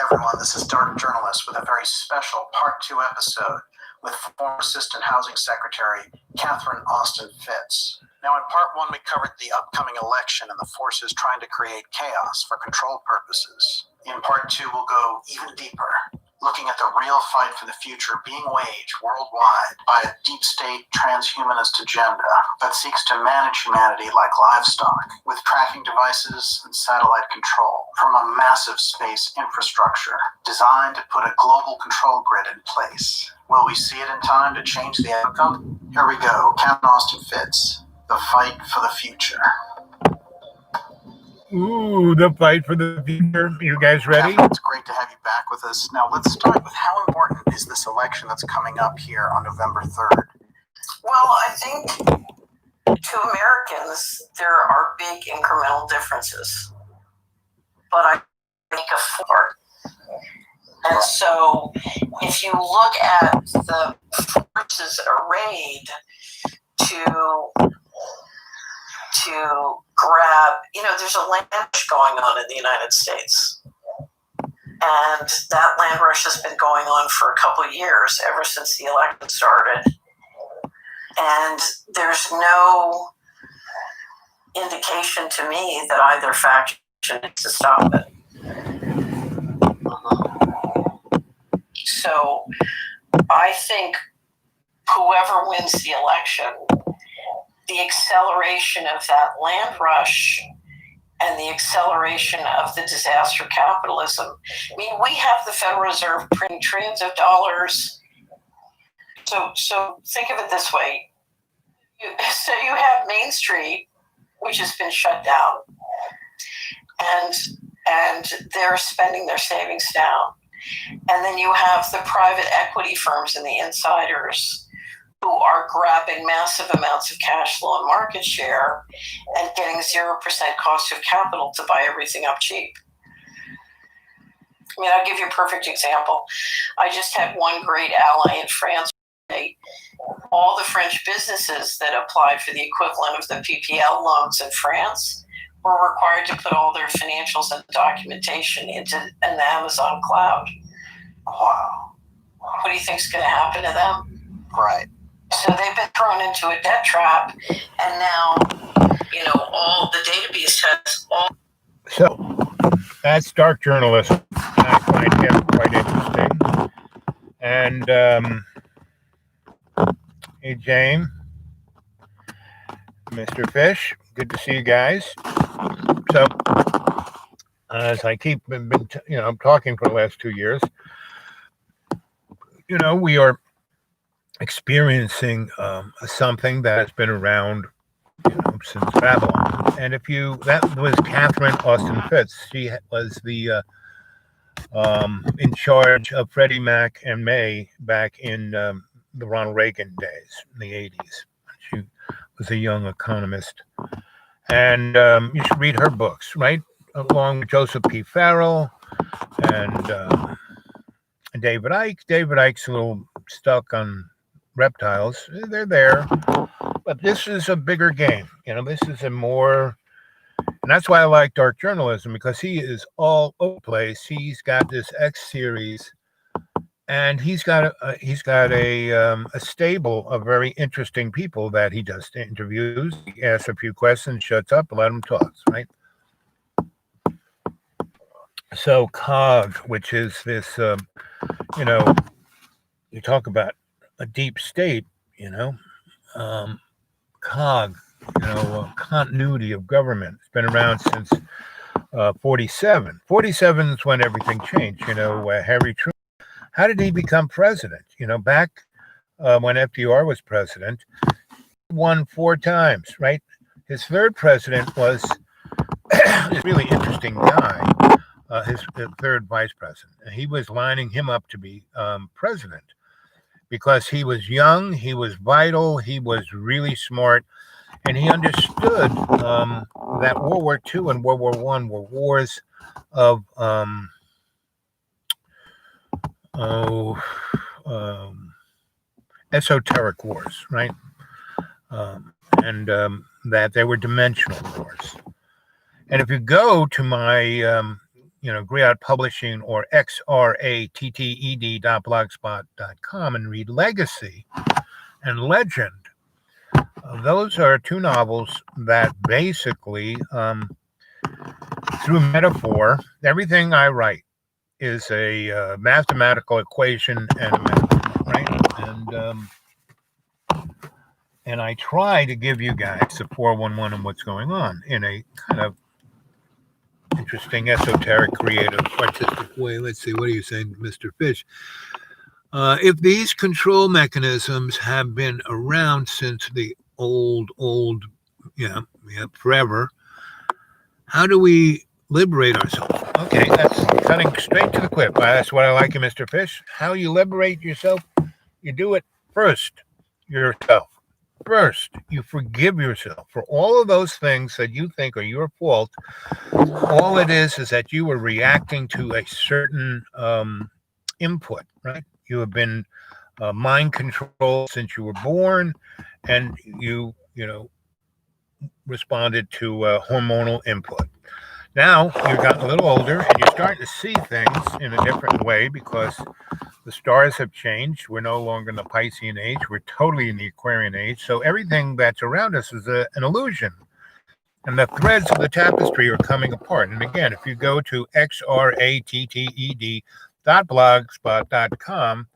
everyone. This is Dark Journalist with a very special Part 2 episode with former Assistant Housing Secretary Catherine Austin Fitts. Now, in Part 1, we covered the upcoming election and the forces trying to create chaos for control purposes. In Part 2, we'll go even deeper, looking at the real fight for the future being waged worldwide by a deep state transhumanist agenda that seeks to manage humanity like livestock with tracking devices and satellite control from a massive space infrastructure designed to put a global control grid in place. Will we see it in time to change the outcome? Here we go. Catherine Austin Fitts, the fight for the future. Ooh, the fight for the future. You guys ready? Catherine, it's great to have you back with us. Now, let's start with how important is this election that's coming up here on November 3rd? Well, I think to Americans, there are big incremental differences. But I think of four. And so if you look at the forces arrayed to grab, there's a land rush going on in the United States. And that land rush has been going on for a couple of years, ever since the election started. And there's no indication to me that either faction needs to stop it. So I think whoever wins the election, the acceleration of that land rush and the acceleration of the disaster capitalism. I mean, we have the Federal Reserve printing trillions of dollars. So think of it this way. So you have Main Street, which has been shut down, and they're spending their savings down. And then you have the private equity firms and the insiders who are grabbing massive amounts of cash flow and market share and getting 0% cost of capital to buy everything up cheap. I mean, I'll give you a perfect example. I just had one great ally in France. All the French businesses that applied for the equivalent of the PPL loans in France were required to put all their financials and documentation into an Amazon cloud. Wow. What do you think is going to happen to them? Right. So they've been thrown into a debt trap, and now, all the database has all. So that's Dark Journalism. I find him quite interesting. And hey, James, Mr. Fish, good to see you guys. So, as I keep been talking for the last 2 years, we are experiencing something that has been around since Babylon. And that was Catherine Austin Fitts. She was the in charge of Freddie Mac and May back in the Ronald Reagan days in the 80s. She was a young economist. And you should read her books, right? Along with Joseph P. Farrell and David Icke. David Icke's a little stuck on reptiles. They're there. But this is a bigger game. This is a more... And that's why I like Dark Journalism, because he is all over the place. He's got this X series, and he's got a stable of very interesting people that he does interviews. He asks a few questions, shuts up, and let him talk, right? So COG, which is this, you talk about a deep state, COG, continuity of government. It's been around since 47. 47 is when everything changed. Harry Truman. How did he become president? Back when FDR was president, he won 4 times, right? His third president was this really interesting guy, his third vice president. And he was lining him up to be president because he was young, he was vital, he was really smart, and he understood that World War II and World War I were wars of esoteric wars, right? And that they were dimensional wars. And if you go to my Griot Publishing or xratted.blogspot.com and read Legacy and Legend. Those are two novels that basically, through metaphor, everything I write is a mathematical equation and a metaphor, right? And I try to give you guys the 411 and what's going on in a kind of interesting, esoteric, creative, artistic way. Let's see, what are you saying, Mr. Fish? If these control mechanisms have been around since the old, forever, how do we liberate ourselves? Okay, that's cutting straight to the quick. That's what I like you, Mr. Fish. How you liberate yourself? You do it first yourself. First, you forgive yourself for all of those things that you think are your fault. All it is that you were reacting to a certain input, right? You have been mind controlled since you were born, and you responded to hormonal input. Now you've gotten a little older and you're starting to see things in a different way because the stars have changed. We're no longer in the Piscean age. We're totally in the Aquarian age. So everything that's around us is an illusion. And the threads of the tapestry are coming apart. And again, if you go to xratted.blogspot.com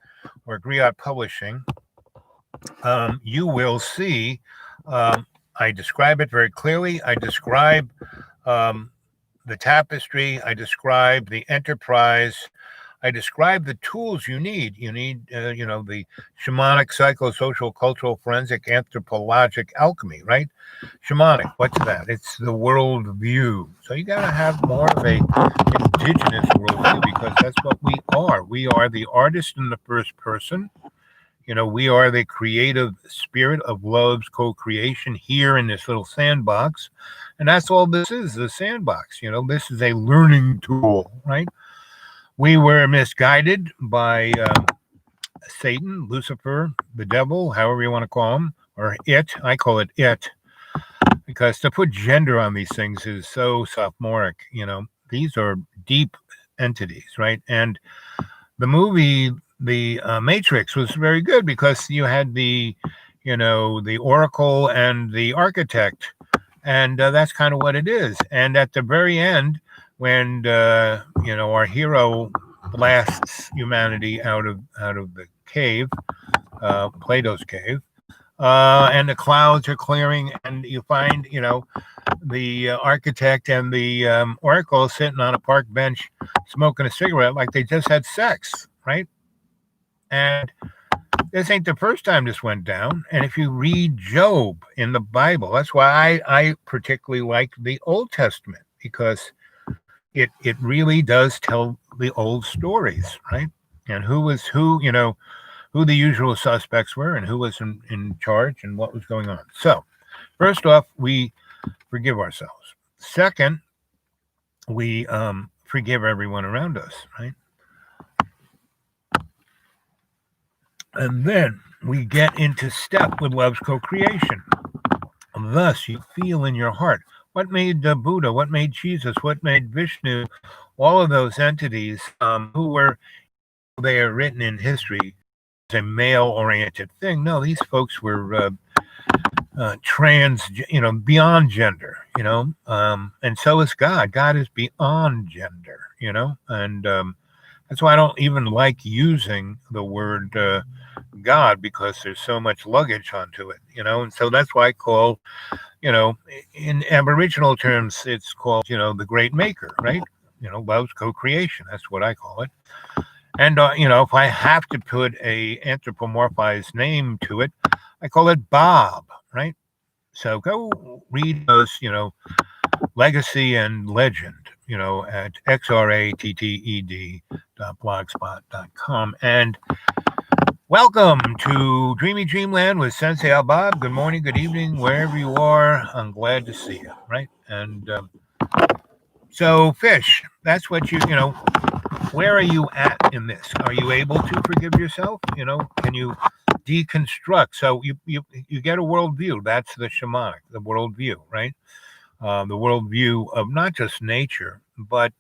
or Griot Publishing, you will see I describe it very clearly. I describe the tapestry. I describe the enterprise. I describe the tools you need. You need, the shamanic, psychosocial, cultural, forensic, anthropologic alchemy, right? Shamanic, what's that? It's the world view. So you got to have more of a indigenous worldview because that's what we are. We are the artist in the first person. We are the creative spirit of love's co-creation here in this little sandbox. And that's all this is, the sandbox. This is a learning tool, right? We were misguided by Satan, Lucifer, the devil, however you want to call him, or it. I call it it, because to put gender on these things is so sophomoric. These are deep entities, right? And the movie, The Matrix, was very good because you had the oracle and the architect, and that's kind of what it is. And at the very end, when our hero blasts humanity out of the cave, Plato's cave, and the clouds are clearing, and you find the architect and the oracle sitting on a park bench smoking a cigarette like they just had sex, right? And this ain't the first time this went down. And if you read Job in the Bible, that's why I particularly like the Old Testament, because it really does tell the old stories, right? And who was who, who the usual suspects were and who was in charge and what was going on. So first off, we forgive ourselves. Second, we forgive everyone around us, right? And then we get into step with love's co-creation. Thus, you feel in your heart. What made Buddha? What made Jesus? What made Vishnu? All of those entities they are written in history as a male-oriented thing. No, these folks were trans, beyond gender, and so is God. God is beyond gender, and that's why I don't even like using the word God, because there's so much luggage onto it, and so that's why I call, in Aboriginal terms, it's called, the great maker, right? Love's co-creation. That's what I call it. And, if I have to put a anthropomorphized name to it, I call it Bob, right? So go read those, Legacy and Legend, at xratted.blogspot.com. And welcome to Dreamy Dreamland with Sensei Al Bob. Good morning, good evening, wherever you are. I'm glad to see you, right? And so, Fish, that's what where are you at in this? Are you able to forgive yourself? Can you deconstruct? So you get a worldview. That's the shamanic, the worldview, right? The worldview of not just nature, but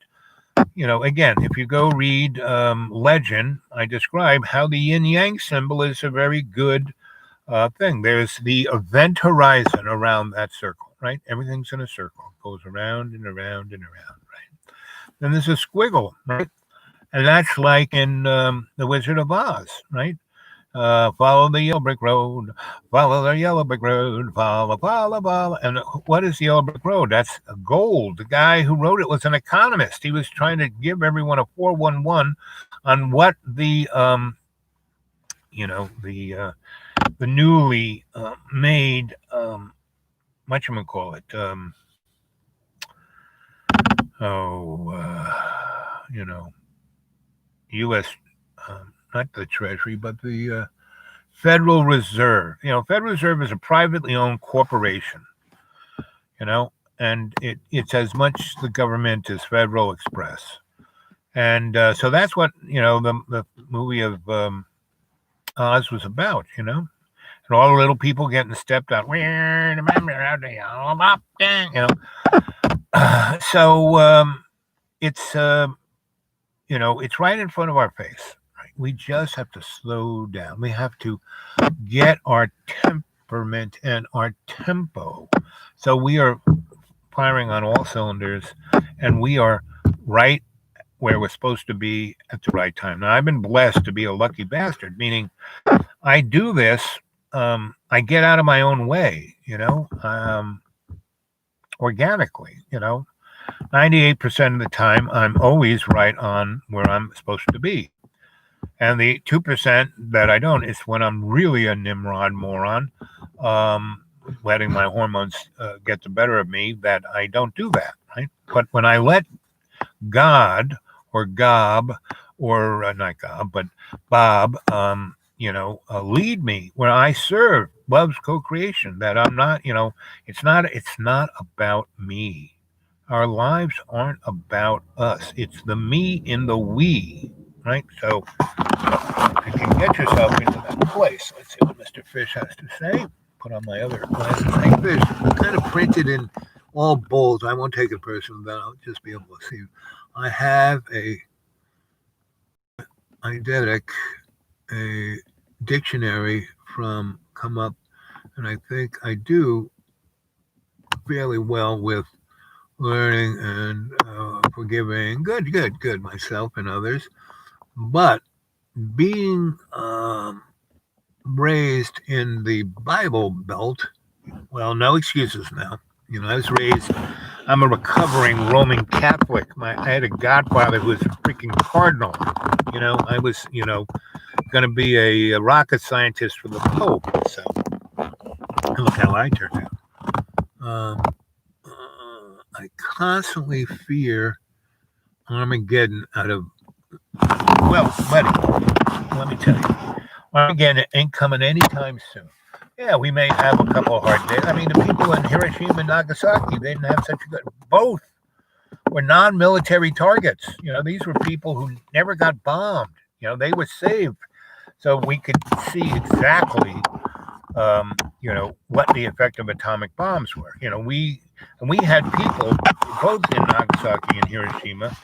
again, if you go read legend, I describe how the yin yang symbol is a very good thing. There's the event horizon around that circle, right? Everything's in a circle, it goes around and around and around, right? Then there's a squiggle, right? And that's like in The Wizard of Oz, right? Follow the yellow brick road, follow the yellow brick road, follow. And what is the yellow brick road? That's gold. The guy who wrote it was an economist. He was trying to give everyone a 411 on what the newly made whatchamacallit, U.S. Not the Treasury, but the Federal Reserve. Federal Reserve is a privately owned corporation. And it's as much the government as Federal Express. And so that's what the movie of Oz was about. And all the little people getting stepped on. So it's it's right in front of our face. Right? We just have to slow down. We have to get our temperament and our tempo. So we are firing on all cylinders, and we are right where we're supposed to be at the right time. Now, I've been blessed to be a lucky bastard, meaning I do this. I get out of my own way, organically, 98% of the time, I'm always right on where I'm supposed to be. And the 2% that I don't is when I'm really a Nimrod moron, letting my hormones get the better of me, that I don't do that, right? But when I let God or Gob, or not Gob, but Bob, lead me where I serve love's co-creation, that I'm not, it's not about me. Our lives aren't about us. It's the me in the we, right? So if you can get yourself into that place, let's see what Mr. Fish has to say. Put on my other glasses. Hey, Fish, kind of printed in all bold. I won't take it personal, then I'll just be able to see. I have a dictionary from Come Up, and I think I do fairly well with learning and forgiving. Good myself and others. But being raised in the Bible Belt, well, no excuses now. I'm a recovering Roman Catholic. I had a godfather who was a freaking cardinal. I was, going to be a rocket scientist for the Pope. So, look how I turned out. I constantly fear Armageddon well, buddy, let me tell you, Armageddon ain't coming anytime soon. Yeah, we may have a couple of hard days. I mean, the people in Hiroshima and Nagasaki, they didn't have such a good. Both were non-military targets. These were people who never got bombed. They were saved. So we could see exactly, what the effect of atomic bombs were. We had people both in Nagasaki and Hiroshima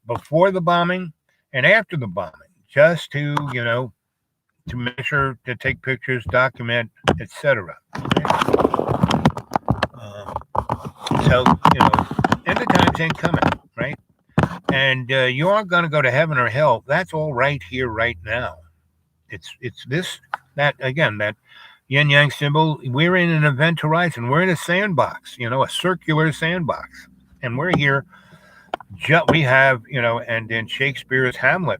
before the bombing and after the bombing, just to, to measure, to take pictures, document, etc. So, end of times ain't coming, right? And you aren't going to go to heaven or hell. That's all right here, right now. It's this, that, again, that yin yang symbol. We're in an event horizon. We're in a sandbox, a circular sandbox. And we're here. We have, and in Shakespeare's Hamlet,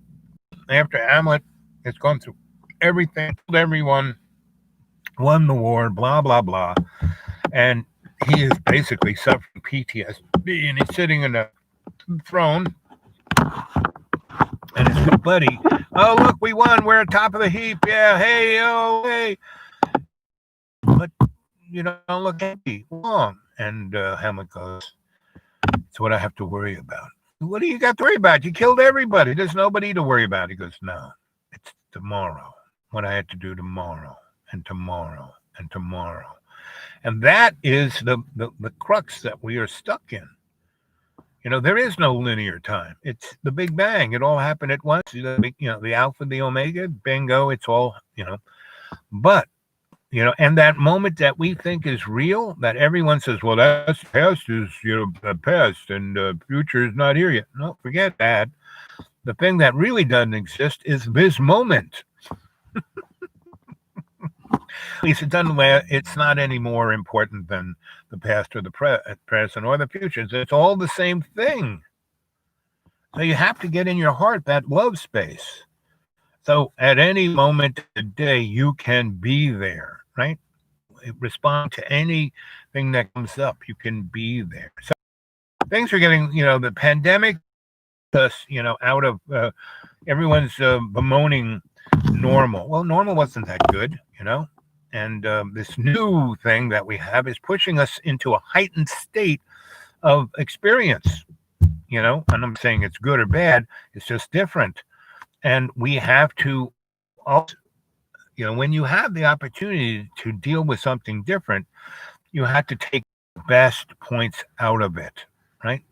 after Hamlet has gone through everything, killed everyone, won the war, blah, blah, blah. And he is basically suffering PTSD, and he's sitting in a throne. And his good buddy, oh, look, we won. We're at top of the heap. Yeah, hey, oh, hey. But, don't look happy. Wrong. And Hamlet goes, it's what I have to worry about. What do you got to worry about? You killed everybody. There's nobody to worry about. He goes, no, it's tomorrow. What I had to do tomorrow and tomorrow and tomorrow. And that is the crux that we are stuck in. There is no linear time. It's the Big Bang. It all happened at once. The alpha, the omega, bingo. It's all. But and that moment that we think is real, that everyone says, well, that's past is the past, and future is not here yet. No, forget that. The thing that really doesn't exist is this moment. At least it's not any more important than the past or the present or the future. It's all the same thing. So you have to get in your heart that love space. So at any moment of the day, you can be there, right? Respond to anything that comes up. You can be there. So things are getting, the pandemic, us, out of everyone's bemoaning normal. Well, normal wasn't that good, and this new thing that we have is pushing us into a heightened state of experience, and I'm saying it's good or bad, it's just different. And we have to also, when you have the opportunity to deal with something different, you have to take the best points out of it, right?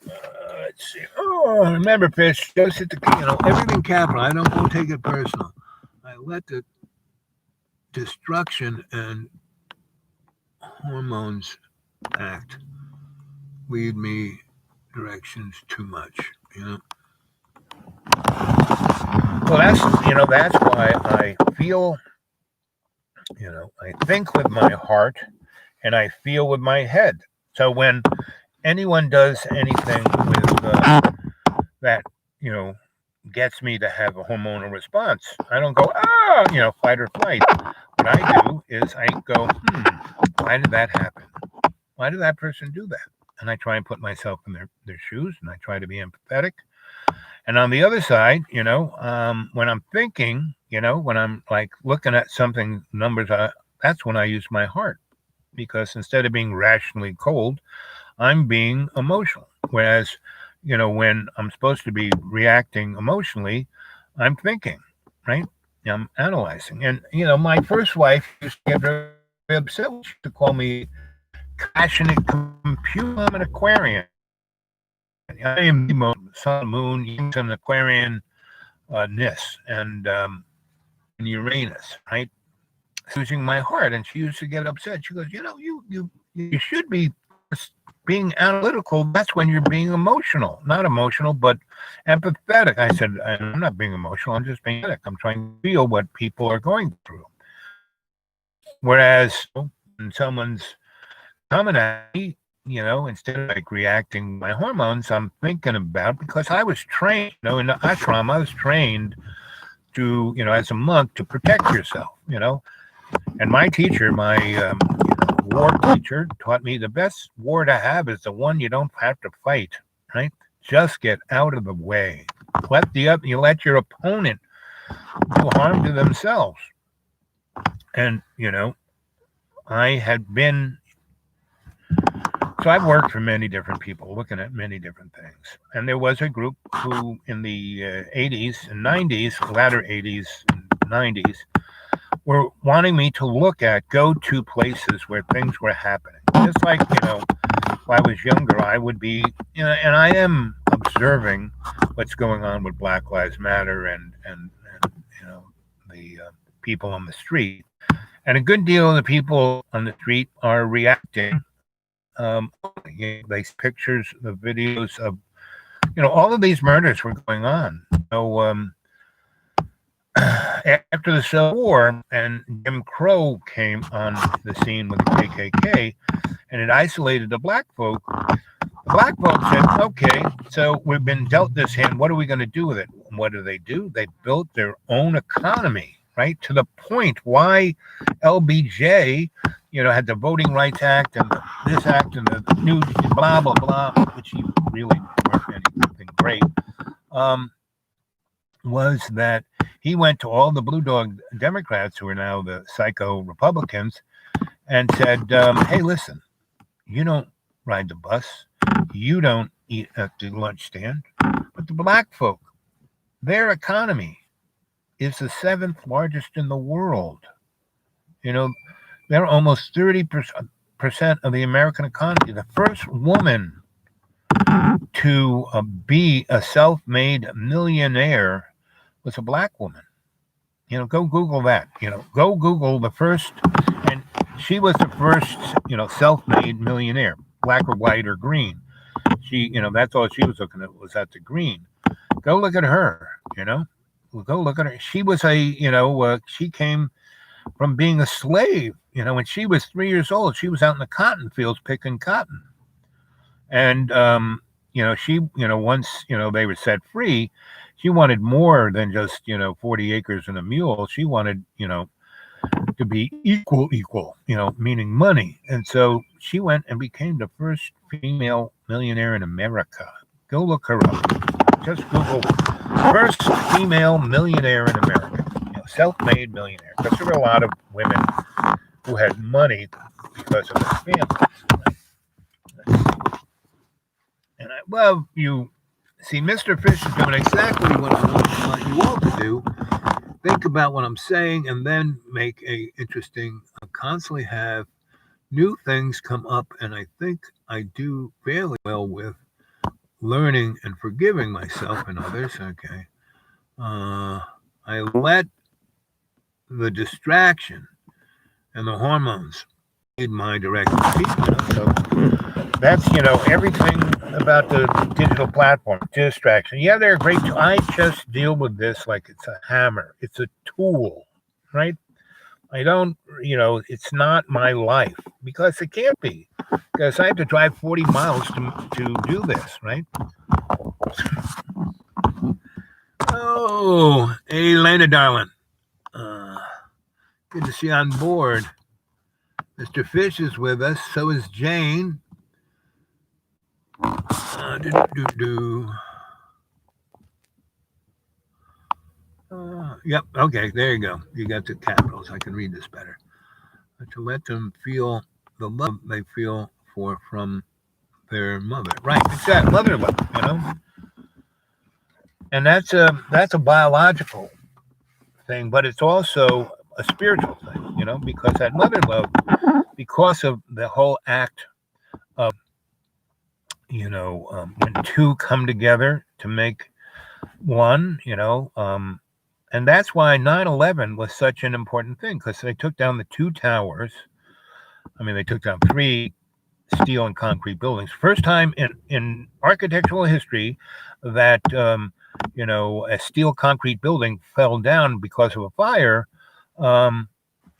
Let's see. Oh, remember, Fish, just at the, everything capital. I don't take it personal. I let the destruction and hormones act lead me directions too much, Well, that's why I feel, I think with my heart and I feel with my head. So when anyone does anything with that, gets me to have a hormonal response, I don't go, fight or flight. What I do is I go, why did that happen? Why did that person do that? And I try and put myself in their shoes, and I try to be empathetic. And on the other side, when I'm thinking, when I'm like looking at something, numbers, that's when I use my heart, because instead of being rationally cold, I'm being emotional. Whereas, when I'm supposed to be reacting emotionally, I'm thinking, right? I'm analyzing. And, my first wife used to get very upset. She used to call me passionate computer. I'm an Aquarian. I am the sun, moon, an Aquarian ness and Uranus, right? Using my heart, and she used to get upset. She goes, you should be being analytical. That's when you're being emotional, not emotional, but empathetic. I said, I'm not being emotional. I'm just being empathetic. I'm trying to feel what people are going through. Whereas when someone's coming at me, instead of like reacting my hormones, I'm thinking about, because I was trained, in the ashram, I was trained to, as a monk, to protect yourself, And my teacher, my war teacher, taught me the best war to have is the one you don't have to fight, right? Just get out of the way. You let your opponent do harm to themselves. And, I had been, so I've worked for many different people, looking at many different things. And there was a group who in the 80s and 90s, latter 80s and 90s, were wanting me to go to places where things were happening. Just like, when I was younger, I would be, and I am observing what's going on with Black Lives Matter and the people on the street. And a good deal of the people on the street are reacting. They pictures, the videos of, all of these murders were going on. After the Civil War and Jim Crow came on the scene with the KKK, and it isolated the black folk, the black folk said, okay, so we've been dealt this hand. What are we going to do with it? And what do? They built their own economy, right? To the point why LBJ, had the Voting Rights Act and this act and the new blah, blah, blah, which he really weren't anything great, was that he went to all the Blue Dog Democrats, who are now the psycho Republicans, and said, hey, listen, you don't ride the bus. You don't eat at the lunch stand. But the black folk, their economy is the 7th largest in the world. They're almost 30%. of the American economy. The first woman to be a self-made millionaire was a black woman. Go Google that. Go Google the first, and she was the first, self-made millionaire, black or white or green. She, that's all she was looking at, was at the green. Go look at her. Go look at her. She was she came from being a slave. When she was 3 years old, she was out in the cotton fields picking cotton. And, she, once, they were set free, she wanted more than just, 40 acres and a mule. She wanted, to be equal, meaning money. And so she went and became the first female millionaire in America. Go look her up. Just Google first female millionaire in America, self-made millionaire. Because there were a lot of women who had money because of their families. And you see, Mr. Fish is doing exactly what I want you all to do. Think about what I'm saying and then make a interesting, constantly have new things come up. And I think I do fairly well with learning and forgiving myself and others. Okay. I let the distraction and the hormones lead my direction. So that's, everything about the digital platform, distraction. Yeah, they're great. I just deal with this like it's a hammer. It's a tool, right? I don't, it's not my life, because it can't be, because I have to drive 40 miles to do this, right? Oh, hey, Elena, darling. Good to see you on board. Mr. Fish is with us. So is Jane. Yep. Okay. There you go. You got the capitals. I can read this better. But to let them feel the love they feel from their mother. Right. Exactly. Mother love. And that's a biological thing, but it's also a spiritual thing. Because that mother love, because of the whole act of, when two come together to make one, and that's why 9/11 was such an important thing, because they took down the two towers. I mean, they took down 3 steel and concrete buildings. First time in architectural history that, a steel concrete building fell down because of a fire.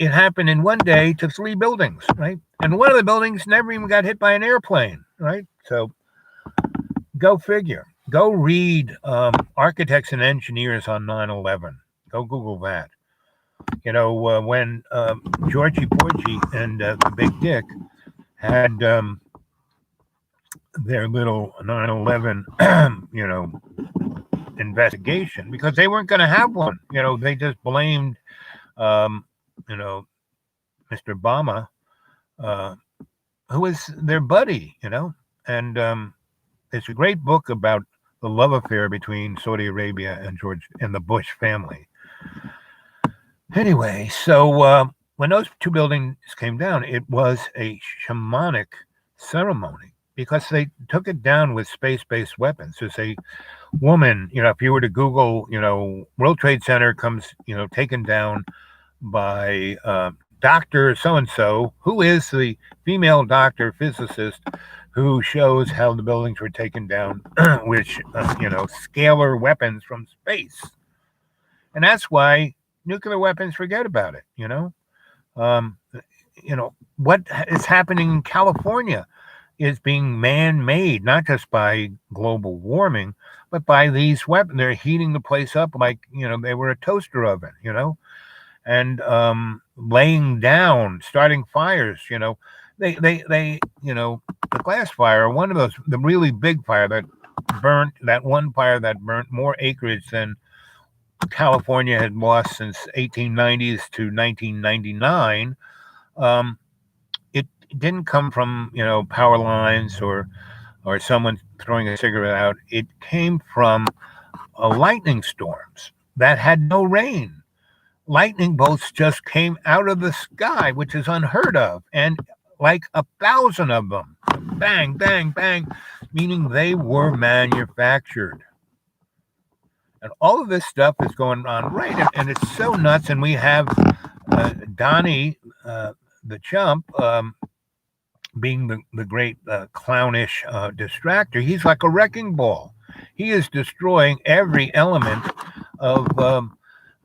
It happened in one day to 3 buildings, right? And one of the buildings never even got hit by an airplane, right? So go figure. Go read architects and engineers on 9/11. Go Google that. When Georgie Porgy and the Big Dick had their little 9/11, investigation, because they weren't going to have one. They just blamed, Mr. Obama, who was their buddy, and it's a great book about the love affair between Saudi Arabia and the Bush family. Anyway, so when those 2 buildings came down, it was a shamanic ceremony, because they took it down with space-based weapons. There's a woman, if you were to Google, World Trade Center comes, taken down by Dr. So-and-so, who is the female doctor physicist who shows how the buildings were taken down, which, scalar weapons from space. And that's why nuclear weapons, forget about it, what is happening in California is being man-made, not just by global warming, but by these weapons. They're heating the place up like, they were a toaster oven, and laying down, starting fires, they the glass fire, one of those, the really big fire that burnt more acreage than California had lost since 1890s to 1999. It didn't come from, power lines or someone throwing a cigarette out. It came from lightning storms that had no rain. Lightning bolts just came out of the sky, which is unheard of. And like 1,000 of them. Bang, bang, bang, meaning they were manufactured. And all of this stuff is going on, right? And it's so nuts. And we have Donnie, the chump, being the great clownish distractor. He's like a wrecking ball. He is destroying every element of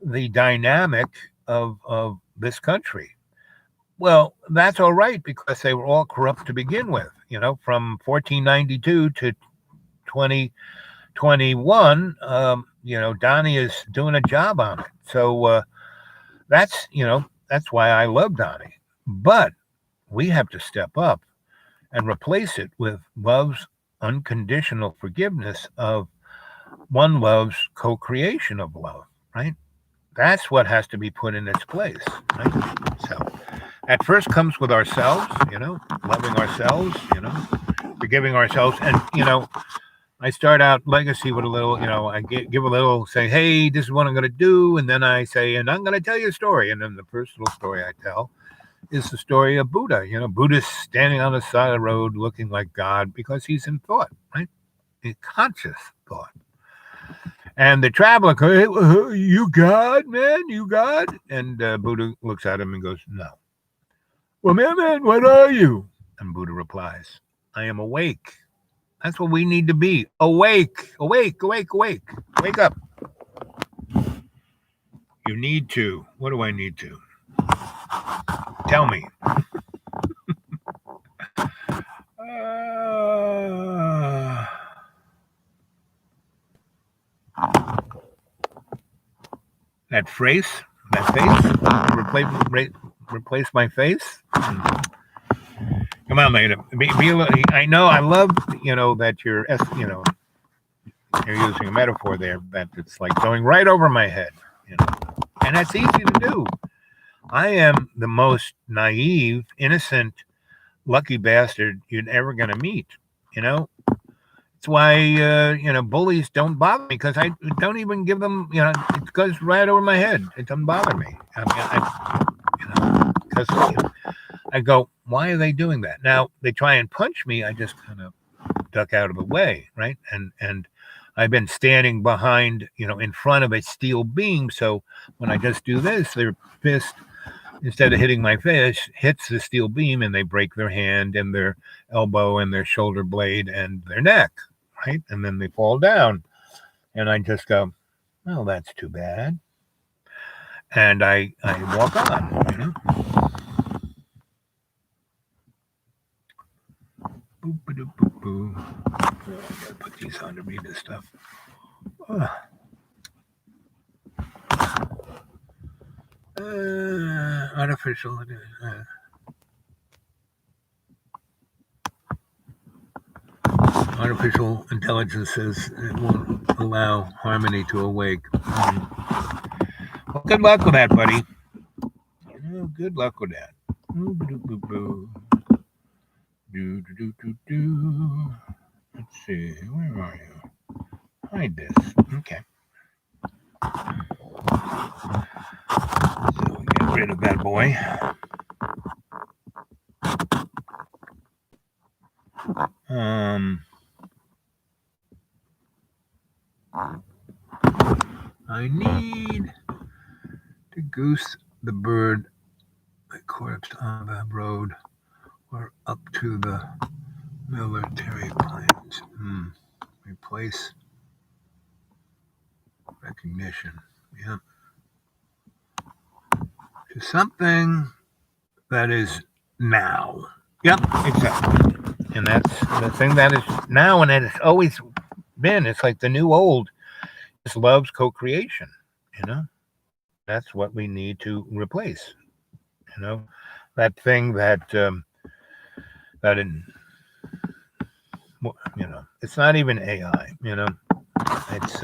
the dynamic of this country. Well, that's all right because they were all corrupt to begin with. From 1492 to 2021, Donnie is doing a job on it. So that's why I love Donnie. But we have to step up and replace it with love's unconditional forgiveness of one love's co-creation of love, right? That's what has to be put in its place, right? So at first comes with ourselves, loving ourselves, forgiving ourselves. And, I start out legacy with a little, I give a little, say, hey, this is what I'm going to do. And then I say, and I'm going to tell you a story. And then the first little story I tell is the story of Buddha. Buddha's standing on the side of the road looking like God because he's in thought, right? In conscious thought. And the traveler goes, hey, you God, man? You God? And Buddha looks at him and goes, no. Well, man, what are you? And Buddha replies, I am awake. That's what we need to be. Awake, awake, awake, awake. Wake up. You need to. What do I need to? Tell me. That face, replace my face. Come on, man. I know. I love, that you're using a metaphor there that it's like going right over my head, and that's easy to do. I am the most naive, innocent, lucky bastard you're ever gonna meet. It's why bullies don't bother me because I don't even give them. It goes right over my head. It doesn't bother me. Because I go, why are they doing that? Now they try and punch me. I just kind of duck out of the way, right? And I've been standing behind, in front of a steel beam. So when I just do this, their fist, instead of hitting my face, hits the steel beam and they break their hand and their elbow and their shoulder blade and their neck, right? And then they fall down. And I just go, well, that's too bad. And I walk on, Boop, boop, boop, boop. I gotta put these on to read this stuff. Artificial intelligence says it won't allow harmony to awake. Well, good luck with that, buddy. Good luck with that. Let's see, where are you? Hide this. Okay. So we get rid of that boy. I need to goose the bird the corpse on the road or up to the military planes. Replace recognition. Yeah. To something that is now. Yep, exactly. And that's the thing that is now, and it's always been. It's like the new old. It's love's co-creation. That's what we need to replace. That thing that it's not even AI. It's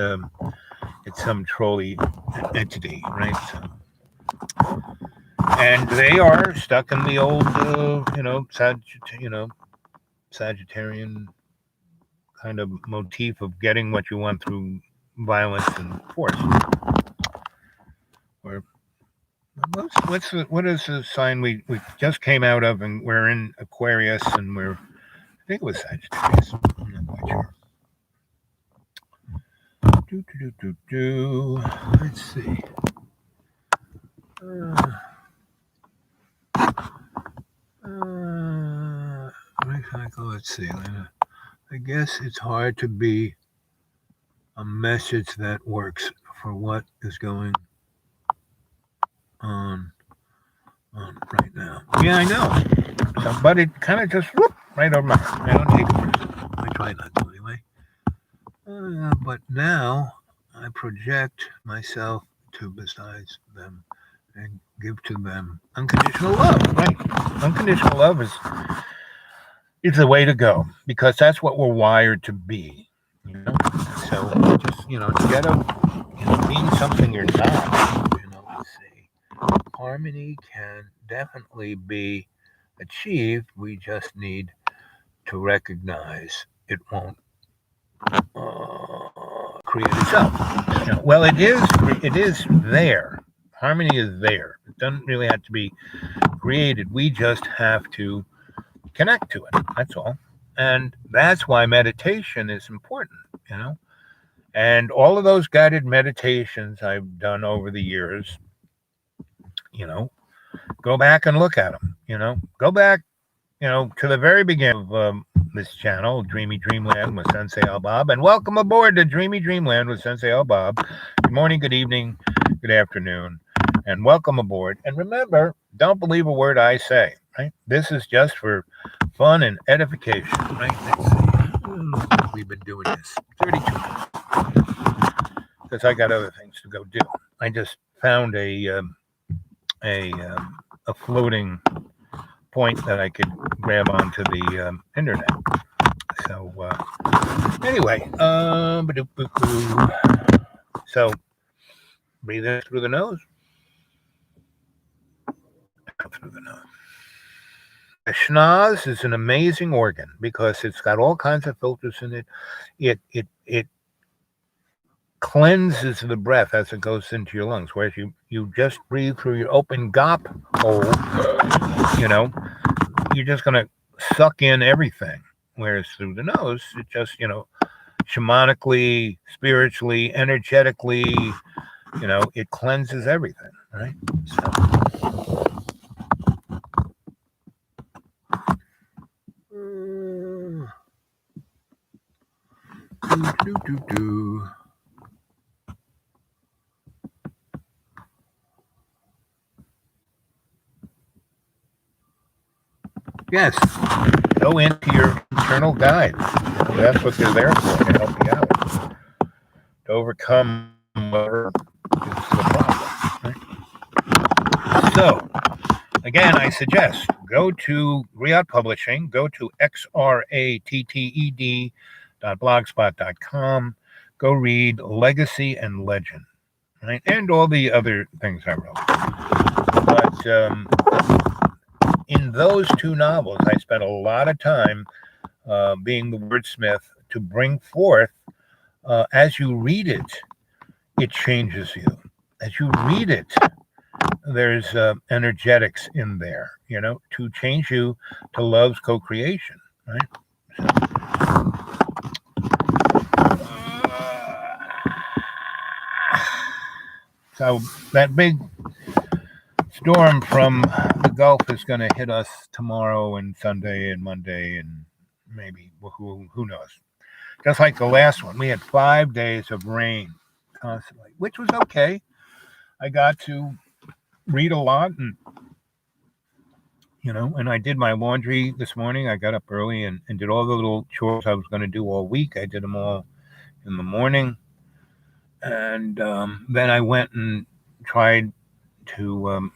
some trolley entity, right? And they are stuck in the old, Sagittarian kind of motif of getting what you want through violence and force. Or What is the sign we just came out of, and we're in Aquarius, and I think it was Sagittarius. I'm not quite sure. Let's see. Let's see. I guess it's hard to be a message that works for what is going on right now. Yeah, I know. So, but it kind of just whoop right over my head. I don't take it personally. I try not to anyway. But now I project myself to besides them and give to them unconditional love. Right? Unconditional love is the way to go because that's what we're wired to be. You know, so just instead of being something you're not, let's see, harmony can definitely be achieved. We just need to recognize it won't create itself. Well, it is there. Harmony is there. It doesn't really have to be created. We just have to connect to it. That's all. And that's why meditation is important, And all of those guided meditations I've done over the years, go back and look at them, go back, to the very beginning of this channel, Dreamy Dreamland with Sensei Al Bob. And welcome aboard to Dreamy Dreamland with Sensei Al Bob. Good morning, good evening, good afternoon, and welcome aboard. And remember, don't believe a word I say, right? This is just for fun and edification, right? Let's see. We've been doing this 32 minutes because I got other things to go do. I just found a floating point that I could grab onto the internet. So anyway, so breathe in through the nose, out through the nose. The schnoz is an amazing organ because it's got all kinds of filters in it. It cleanses the breath as it goes into your lungs, whereas you just breathe through your open gop hole, you're just going to suck in everything. Whereas through the nose, it just, shamanically, spiritually, energetically, it cleanses everything, right? So. Yes, go into your internal guide. That's what they're there for, to help you out, to overcome whatever is the problem. Right? So, again, I suggest go to Griot Publishing, go to xratted.blogspot.com, go read Legacy and Legend, right, and all the other things I wrote. But in those two novels, I spent a lot of time being the wordsmith to bring forth, as you read it, it changes you. As you read it, there's energetics in there, to change you to love's co-creation, right? So that big storm from the Gulf is going to hit us tomorrow and Sunday and Monday and maybe who knows. Just like the last one, we had 5 days of rain constantly, which was okay. I got to read a lot and I did my laundry this morning. I got up early and did all the little chores I was going to do all week. I did them all in the morning. And then I went and tried to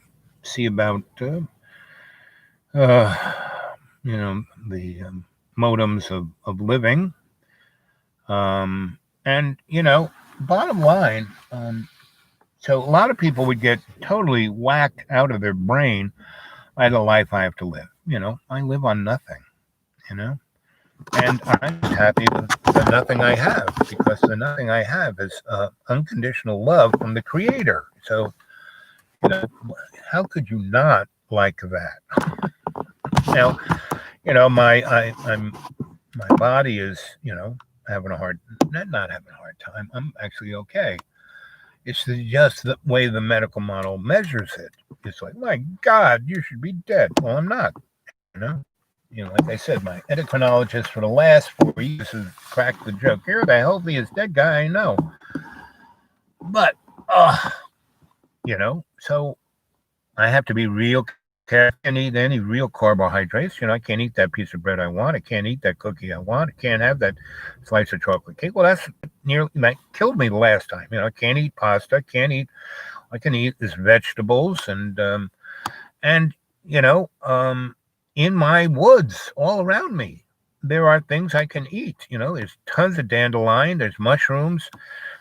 see about the modems of living, and bottom line, so a lot of people would get totally whacked out of their brain by the life I have to live. I live on nothing, and I'm just happy with the nothing I have, because the nothing I have is unconditional love from the Creator. So You know, how could you not like that? Now, my body is, having a hard, not having a hard time. I'm actually okay. It's just the way the medical model measures it. It's like, my God, you should be dead. Well, I'm not. You know, like I said, my endocrinologist for the last 4 years has cracked the joke. You're the healthiest dead guy I know. But, so I have to be real careful. I can't eat any real carbohydrates. I can't eat that piece of bread I want. I can't eat that cookie I want. I can't have that slice of chocolate cake. Well, that killed me the last time. I can't eat pasta. I can eat is vegetables and in my woods all around me, there are things I can eat. There's tons of dandelion, there's mushrooms,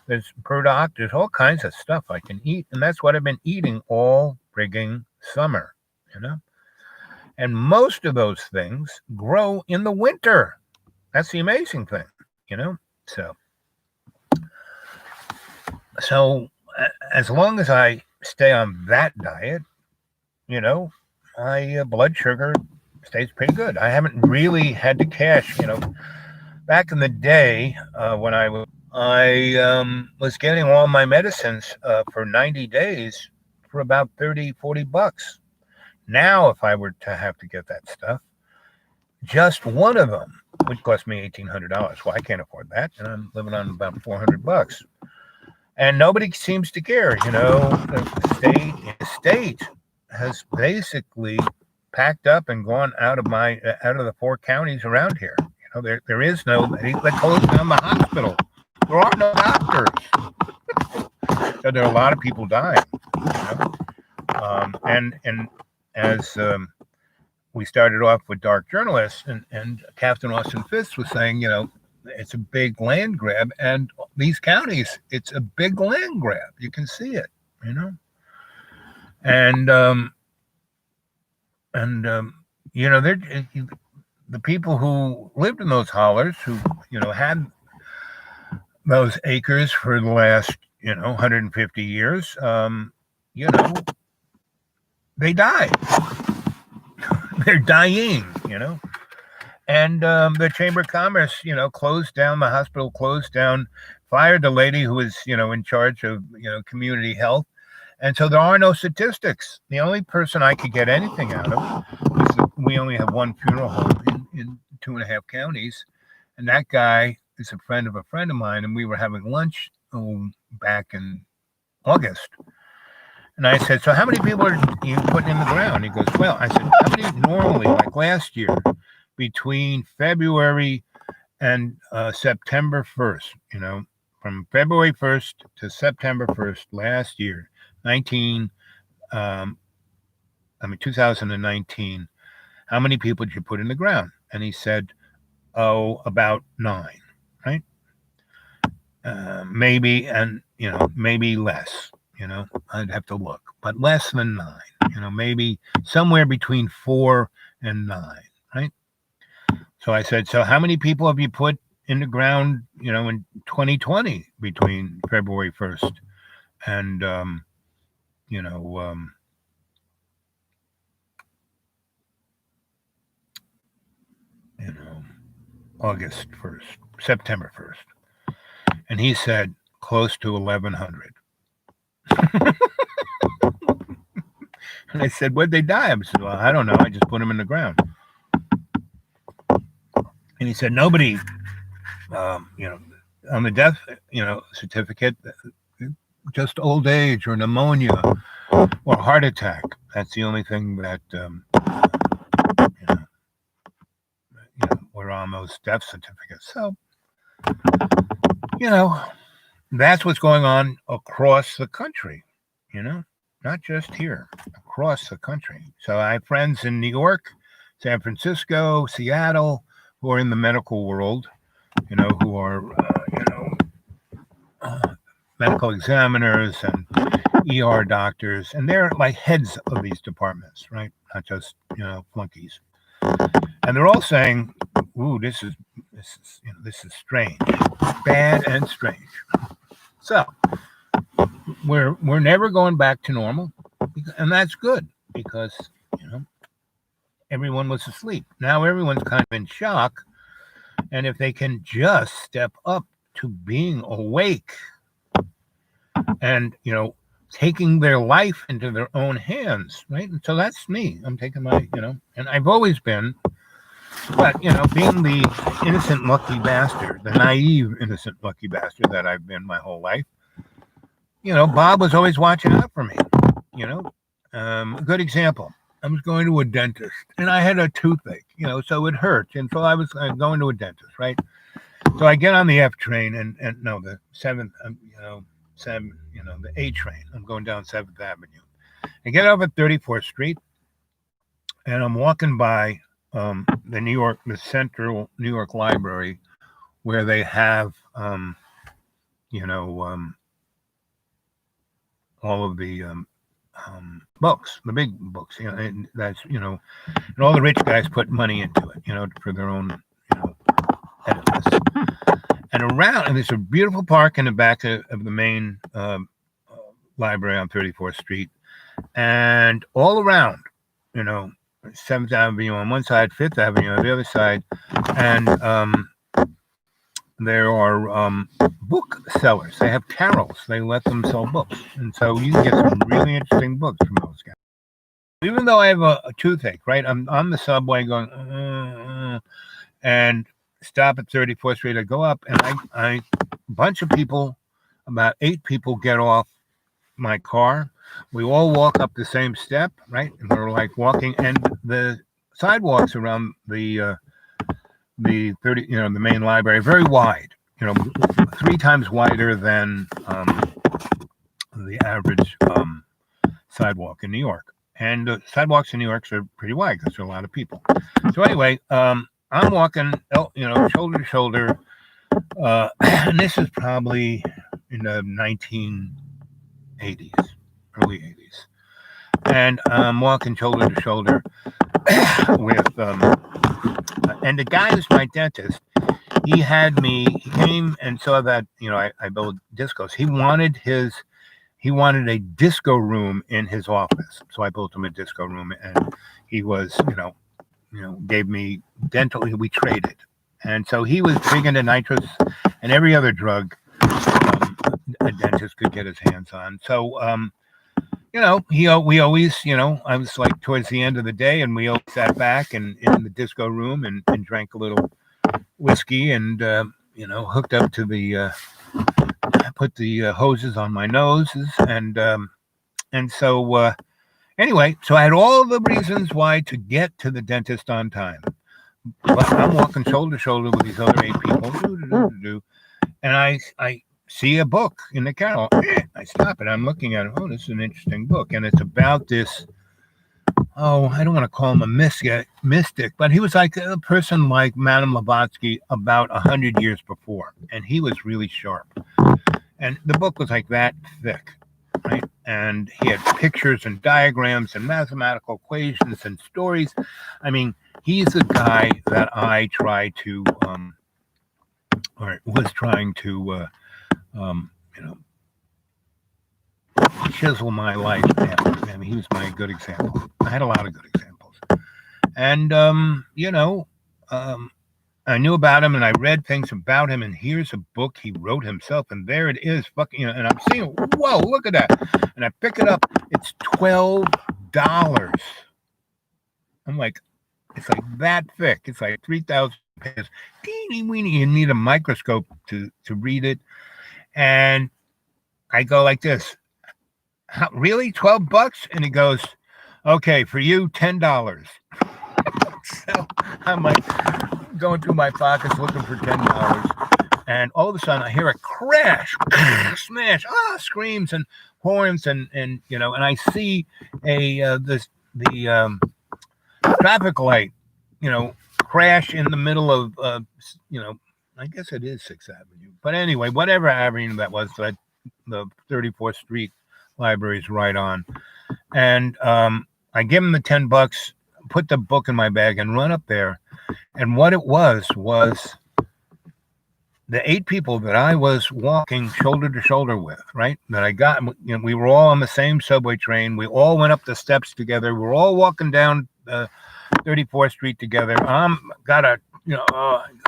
there's burdock, there's all kinds of stuff I can eat. And that's what I've been eating all frigging summer, And most of those things grow in the winter. That's the amazing thing, So as long as I stay on that diet, my blood sugar stays pretty good. I haven't really had to cash, back in the day when I was getting all my medicines for 90 days for about 30, 40 bucks. Now, if I were to have to get that stuff, just one of them would cost me $1,800. Well, I can't afford that, and I'm living on about 400 bucks. And nobody seems to care. The state has basically packed up and gone out of the 4 counties around here. There is no. They closed down the hospital. There are no doctors. So there are a lot of people dying. And as we started off with dark journalists, and Captain Austin Fitz was saying, it's a big land grab, and these counties, it's a big land grab. You can see it, and the people who lived in those hollers, who had those acres for the last 150 years, they died. They're dying, and the Chamber of Commerce, closed down the hospital, closed down, fired the lady who was, in charge of, community health. And so there are no statistics. The only person I could get anything out of is that we only have one funeral home in 2.5 counties. And that guy is a friend of mine. And we were having lunch back in August. And I said, so how many people are you putting in the ground? He goes, well, I said, how many normally, like last year, between February and September 1st, from February 1st to September 1st last year, 2019, how many people did you put in the ground? And he said, about 9, right? Maybe, and, maybe less, I'd have to look, but less than 9, maybe somewhere between 4 and 9, right? So I said, so how many people have you put in the ground, in 2020 between February 1st and, August 1st, September 1st. And he said, close to 1,100. And I said, where'd they die? I said, well, I don't know. I just put them in the ground. And he said, nobody, on the death, certificate, just old age or pneumonia or heart attack. That's the only thing that, were on those death certificates. So, that's what's going on across the country, not just here, across the country. So I have friends in New York, San Francisco, Seattle, who are in the medical world, who are, medical examiners and ER doctors, and they're like heads of these departments, right? Not just, flunkies. And they're all saying, ooh, this is strange, bad and strange. So we're never going back to normal and that's good because everyone was asleep. Now everyone's kind of in shock, and if they can just step up to being awake and taking their life into their own hands, right? And so that's me. I'm taking my, and I've always been, but being the innocent lucky bastard, the naive innocent lucky bastard that I've been my whole life. Bob was always watching out for me. A good example. I was going to a dentist, and I had a toothache. So it hurt, and so I was going to a dentist, right? So I get on the F train, and no, the seventh, the A train. I'm going down 7th Avenue. I get off at 34th Street, and I'm walking by the Central New York Library, where they have, all of the books, the big books, and that's, and all the rich guys put money into it, for their own, edifice. And there's a beautiful park in the back of the main library on 34th Street, and all around, 7th Avenue on one side, 5th Avenue on the other side, and there are book sellers. They have carols. They let them sell books, and so you can get some really interesting books from those guys. Even though I have a toothache, right? I'm on the subway going, and stop at 34th Street. I go up, and a bunch of people, about 8 people, get off my car. We all walk up the same step, right? And we're like walking, and the sidewalks around the 30, the main library, very wide, 3 times wider than the average sidewalk in New York. And the sidewalks in New York are pretty wide because there are a lot of people. So anyway, I'm walking, shoulder to shoulder, and this is probably in the 1980s, early 80s. And I'm walking shoulder to shoulder with, and the guy who's my dentist, he came and saw that, I build discos. He wanted a disco room in his office. So I built him a disco room, and he was, gave me dental, we traded. And so he was big into nitrous and every other drug a dentist could get his hands on. So, we always, I was like towards the end of the day, and we all sat back in the disco room and drank a little whiskey and, hooked up to the, put the hoses on my noses. And so, anyway, so I had all the reasons why to get to the dentist on time. But I'm walking shoulder to shoulder with these other 8 people, and I see a book in the carol. I stop it. I'm looking at it. Oh, this is an interesting book, and it's about this. Oh, I don't want to call him a mystic, but he was like a person like Madame Blavatsky about 100 years before, and he was really sharp. And the book was like that thick, right? And he had pictures and diagrams and mathematical equations and stories. I mean, he's a guy that I try to, or was trying to, chisel my life after. I mean, he was my good example. I had a lot of good examples. And, I knew about him, and I read things about him, and here's a book he wrote himself, and there it is, and I'm seeing, whoa, look at that. And I pick it up. It's $12. I'm like, it's like that thick. It's like 3,000 pages. Teeny weeny. You need a microscope to read it. And I go like this. Really? $12? And he goes, okay, for you, $10. So I'm like going through my pockets looking for $10. And all of a sudden I hear a crash, smash, screams and horns and and I see the traffic light, crash in the middle of, I guess it is 6th Avenue. But anyway, whatever avenue that was, the 34th Street Library is right on. And I give him the $10, put the book in my bag, and run up there. And what it was the 8 people that I was walking shoulder to shoulder with, right? That I got, we were all on the same subway train. We all went up the steps together. We're all walking down 34th Street together. Got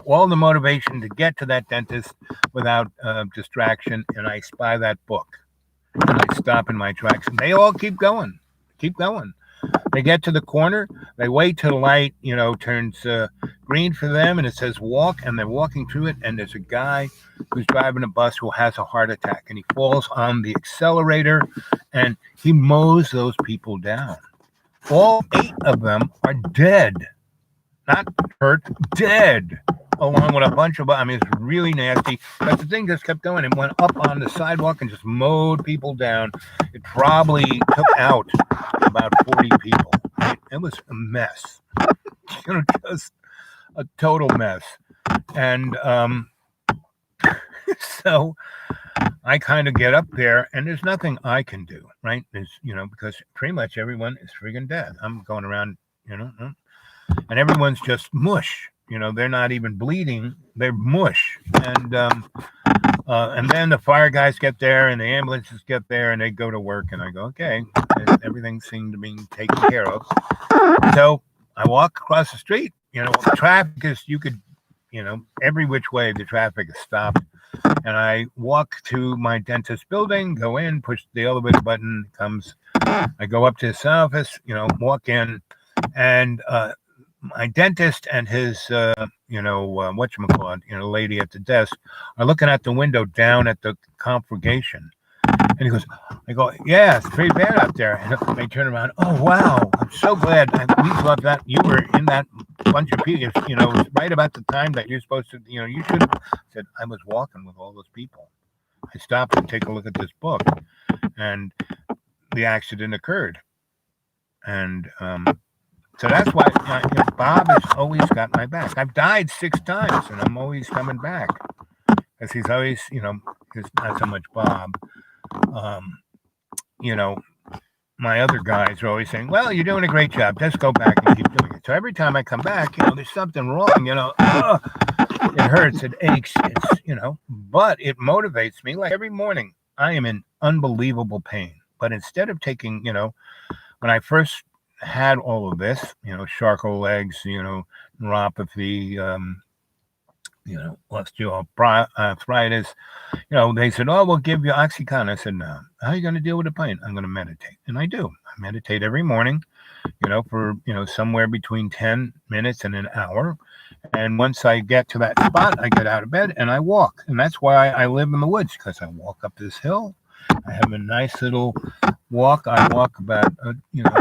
all the motivation to get to that dentist without distraction, and I spy that book, and I stop in my tracks, and they all keep going. They get to the corner. They wait till the light, turns green for them, and it says walk, and they're walking through it, and there's a guy who's driving a bus who has a heart attack, and he falls on the accelerator, and he mows those people down. All 8 of them are dead. Not hurt, dead. Along with a bunch of, it's really nasty. But the thing just kept going. It went up on the sidewalk and just mowed people down. It probably took out about 40 people. It was a mess. Just a total mess. And so I kind of get up there, and there's nothing I can do, right? There's, because pretty much everyone is friggin' dead. I'm going around, and everyone's just mush. They're not even bleeding; they're mush. And then the fire guys get there, and the ambulances get there, and they go to work. And I go, okay, everything seemed to be taken care of. So I walk across the street. The traffic is, every which way the traffic is stopped. And I walk to my dentist building, go in, push the elevator button, comes. I go up to his office, walk in, and my dentist and his, whatchamacallit, lady at the desk are looking at the window down at the congregation. And he goes, I go, yeah, it's pretty bad out there. And they turn around, oh, wow, I'm so glad. We thought that you were in that bunch of people, right about the time that you're supposed to, you should have said, I was walking with all those people. I stopped to take a look at this book, and the accident occurred. And so that's why Bob has always got my back. I've died 6 times, and I'm always coming back. Because he's always, it's not so much Bob. My other guys are always saying, well, you're doing a great job. Just go back and keep doing it. So every time I come back, there's something wrong, it hurts, it aches, but it motivates me. Like every morning, I am in unbelievable pain. But instead of taking, when I first had all of this, Charcot legs, neuropathy, osteoarthritis, they said, oh, we'll give you Oxycontin. I said, no. How are you going to deal with the pain? I'm going to meditate. And I do. I meditate every morning, for, somewhere between 10 minutes and an hour. And once I get to that spot, I get out of bed and I walk. And that's why I live in the woods, because I walk up this hill. I have a nice little walk. I walk about,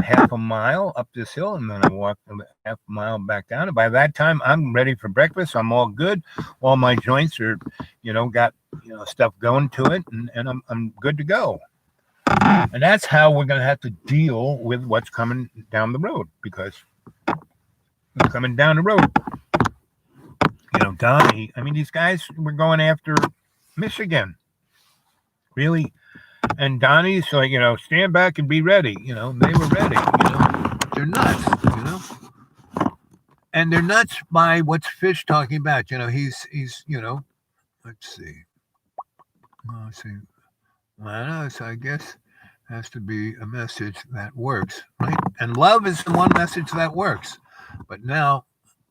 half a mile up this hill, and then I walk half a mile back down. And by that time, I'm ready for breakfast. I'm all good. All my joints are, got, stuff going to it, and I'm good to go. And that's how we're going to have to deal with what's coming down the road, because we're coming down the road. Donnie, these guys were going after Michigan. Really. And Donnie's like, stand back and be ready. They were ready. They're nuts, And they're nuts by what's Fish talking about. He's let's see. Well, so I guess has to be a message that works, right? And love is the one message that works. But now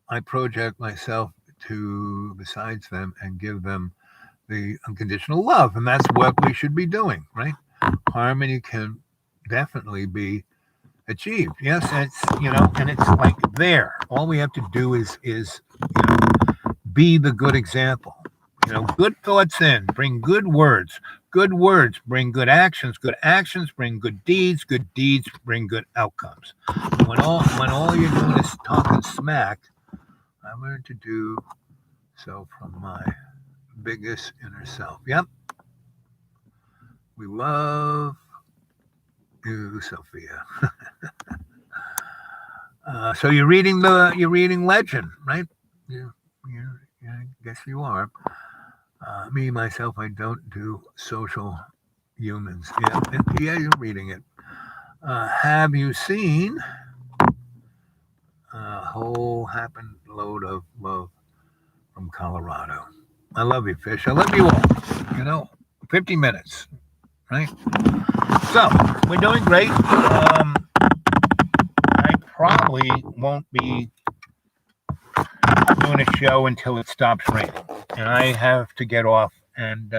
I project myself to besides them and give them the unconditional love. And that's what we should be doing, right? Harmony can definitely be achieved. Yes, it's, and it's like there. All we have to do is be the good example. Good thoughts in, bring good words bring good actions bring good deeds bring good outcomes. When all you're doing is talking smack, I learned to do so from my biggest inner self. Yep. We love you, Sophia. So you're reading Legend, right? I guess you are. Me, myself, I don't do social humans. Yeah, you're reading it. Have you seen a whole happened load of love from Colorado? I love you, Fish. I love you all. 50 minutes, right? So we're doing great. I probably won't be doing a show until it stops raining, and I have to get off and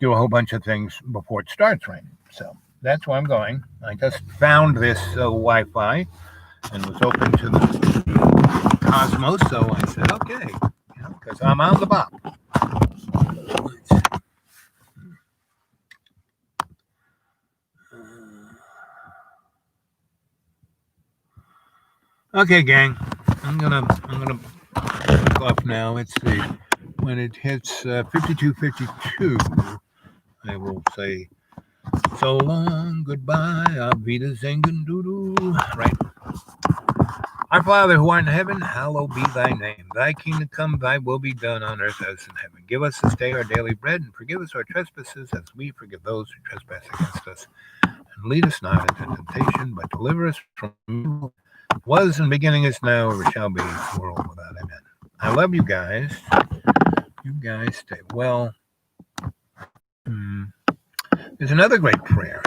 do a whole bunch of things before it starts raining. So that's where I'm going. I just found this Wi-Fi and was open to the cosmos, so I said, okay, because I'm on the bop. Okay, gang, I'm gonna click off now. Let's see. When it hits 52:52, I will say so long, goodbye, auf Wiedersehen, doo-doo. Right. Our Father who art in heaven, hallowed be thy name. Thy kingdom come, thy will be done on earth as in heaven. Give us this day our daily bread, and forgive us our trespasses as we forgive those who trespass against us. And lead us not into temptation, but deliver us from evil. Was in the beginning, is now, or shall be, world without end. I love you guys. You guys stay well. There's another great prayer,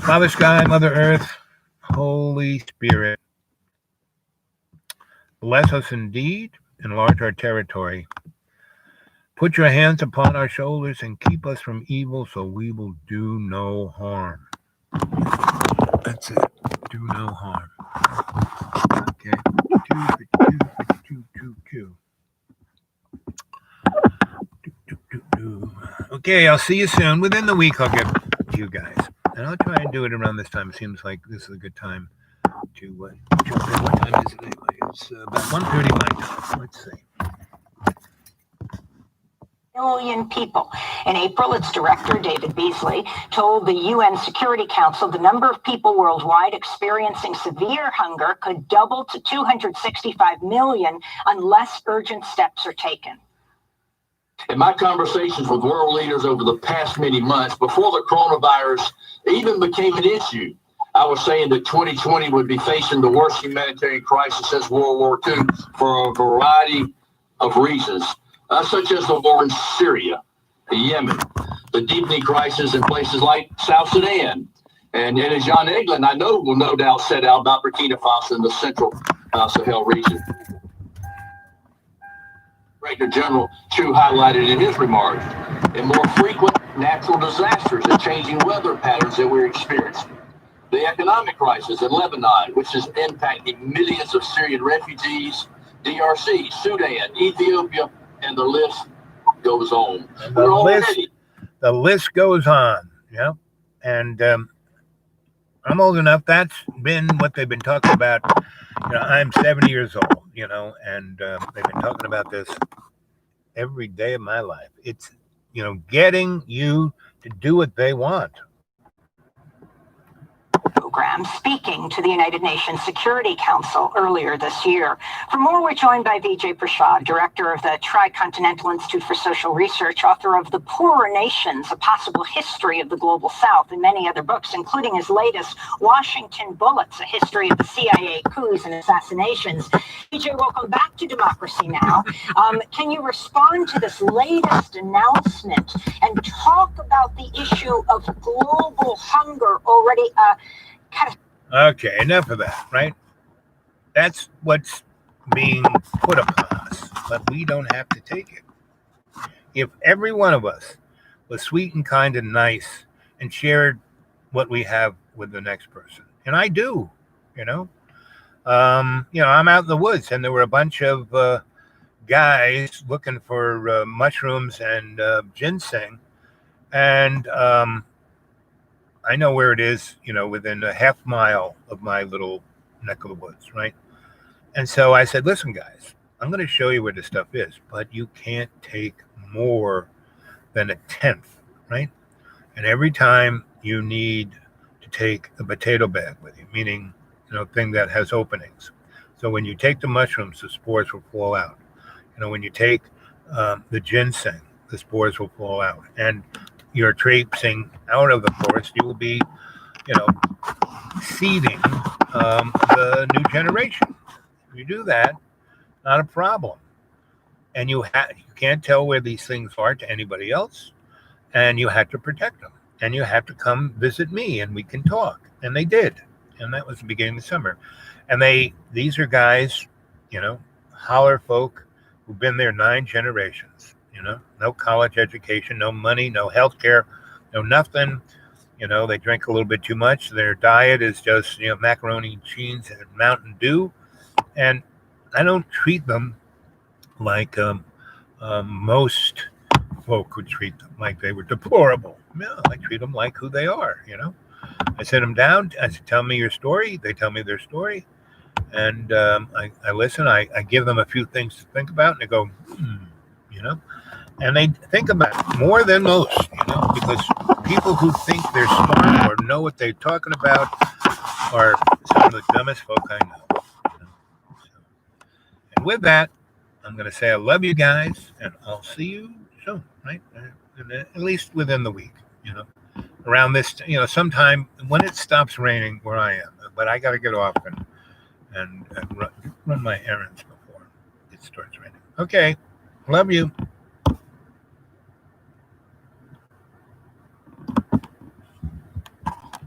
Father Sky, Mother Earth, Holy Spirit, bless us indeed, enlarge our territory. Put your hands upon our shoulders and keep us from evil so we will do no harm. That's it. Do no harm. Okay. 52. Okay, I'll see you soon. Within the week, I'll get to you guys. And I'll try and do it around this time. It seems like this is a good time to jump in. What time is it anyway? It's about 1:30 my time. Let's see. Million people. In April, its director, David Beasley, told the UN Security Council the number of people worldwide experiencing severe hunger could double to 265 million unless urgent steps are taken. In my conversations with world leaders over the past many months, before the coronavirus even became an issue, I was saying that 2020 would be facing the worst humanitarian crisis since World War II for a variety of reasons, such as the war in Syria, Yemen, the deepening crisis in places like South Sudan. And as John Eglin, I know, will no doubt set out about Burkina Faso in the central Sahel region. Director General Chu highlighted in his remarks, and more frequent natural disasters and changing weather patterns that we're experiencing. The economic crisis in Lebanon, which is impacting millions of Syrian refugees, DRC, Sudan, Ethiopia, and the list goes on. The list goes on, And I'm old enough. That's been what they've been talking about. I'm 70 years old, and they've been talking about this every day of my life. It's, getting you to do what they want. Program speaking to the United Nations Security Council earlier this year. For more, we're joined by Vijay Prashad, director of the Tricontinental Institute for Social Research, author of The Poorer Nations, A Possible History of the Global South, and many other books, including his latest, Washington Bullets, A History of the CIA Coups and Assassinations. Vijay, welcome back to Democracy Now! Can you respond to this latest announcement and talk about the issue of global hunger already Okay, enough of that, right? That's what's being put upon us, but we don't have to take it. If every one of us was sweet and kind and nice and shared what we have with the next person, and I do, I'm out in the woods, and there were a bunch of guys looking for mushrooms and ginseng, and I know where it is, within a half mile of my little neck of the woods, right? And so I said, listen, guys, I'm going to show you where this stuff is, but you can't take more than a tenth, right? And every time you need to take a potato bag with you, meaning, thing that has openings. So when you take the mushrooms, the spores will fall out. When you take the ginseng, the spores will fall out. And you're traipsing out of the forest, you will be, seeding the new generation. If you do that, not a problem. and you can't tell where these things are to anybody else, and you had to protect them, and you had to come visit me, and we can talk. And they did, and that was the beginning of summer. And these are guys, holler folk who've been there 9 generations. No college education, no money, no health care, no nothing. They drink a little bit too much. Their diet is just macaroni and cheese and Mountain Dew. And I don't treat them like most folk would treat them, like they were deplorable. No, I treat them like who they are. I sit them down. I say, tell me your story. They tell me their story, and I listen. I give them a few things to think about, and they go, and they think about it more than most, because people who think they're smart or know what they're talking about are some of the dumbest folk I know. And with that, I'm going to say I love you guys, and I'll see you soon, right? At least within the week, around this, sometime when it stops raining where I am. But I got to get off and run my errands before it starts raining. Okay, love you.